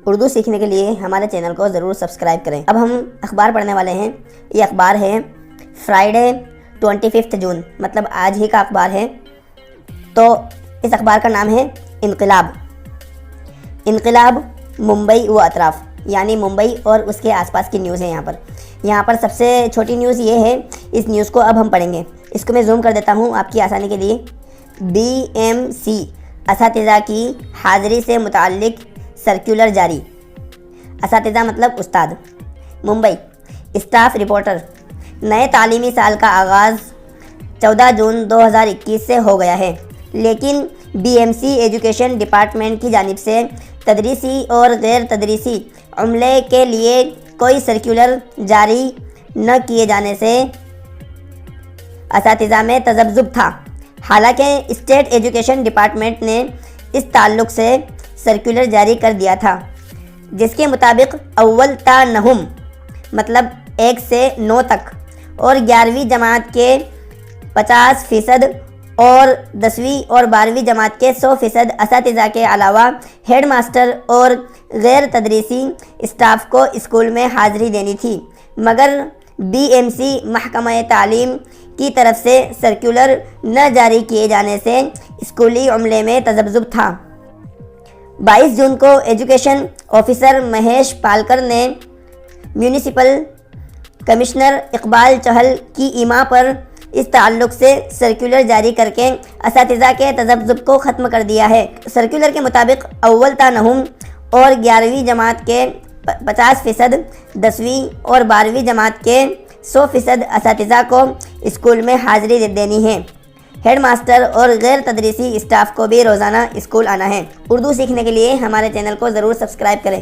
اردو سیکھنے کے لیے ہمارے چینل کو ضرور سبسکرائب کریں۔ اب ہم اخبار پڑھنے والے ہیں۔ یہ اخبار ہے فرائیڈے 25 جون، مطلب آج ہی کا اخبار ہے۔ تو اس اخبار کا نام ہے انقلاب۔ انقلاب ممبئی و اطراف، یعنی ممبئی اور اس کے آس پاس کی نیوز ہے۔ یہاں پر سب سے چھوٹی نیوز یہ ہے، اس نیوز کو اب ہم پڑھیں گے۔ اس کو میں زوم کر دیتا ہوں آپ کی آسانی کے لیے۔ BMC اساتذہ کی حاضری سے متعلق سرکولر جاری۔ اساتذہ مطلب استاد۔ ممبئی اسٹاف رپورٹر، نئے تعلیمی سال کا آغاز 14 جون 2021 سے ہو گیا ہے، لیکن BMC ایجوکیشن ڈپارٹمنٹ کی جانب سے تدریسی اور غیر تدریسی عملے کے لیے کوئی سرکولر جاری نہ کیے جانے سے اساتذہ میں تذبذب تھا۔ حالانکہ اسٹیٹ ایجوکیشن ڈپارٹمنٹ نے اس تعلق سے سرکولر جاری کر دیا تھا، جس کے مطابق اول تا نہم مطلب 1 سے 9 تک اور 11ویں جماعت کے 50% اور 10ویں اور 12ویں جماعت کے 100% اساتذہ کے علاوہ ہیڈ ماسٹر اور غیر تدریسی اسٹاف کو اسکول میں حاضری دینی تھی، مگر BMC محکمہ تعلیم کی طرف سے سرکولر نہ جاری کیے جانے سے اسکولی عملے میں تذبذب تھا۔ 22 جون کو ایجوکیشن آفیسر مہیش پالکر نے میونسپل کمشنر اقبال چہل کی ایما پر اس تعلق سے سرکولر جاری کر کے اساتذہ کے تذبذب کو ختم کر دیا ہے۔ سرکولر کے مطابق اول تا نہم اور 11ویں جماعت کے 50%، 10ویں اور 12ویں جماعت کے 100% اساتذہ کو اسکول میں حاضری دینی ہے۔ ہیڈ ماسٹر اور غیر تدریسی اسٹاف کو بھی روزانہ اسکول آنا ہے۔ اردو سیکھنے کے لیے ہمارے چینل کو ضرور سبسکرائب کریں۔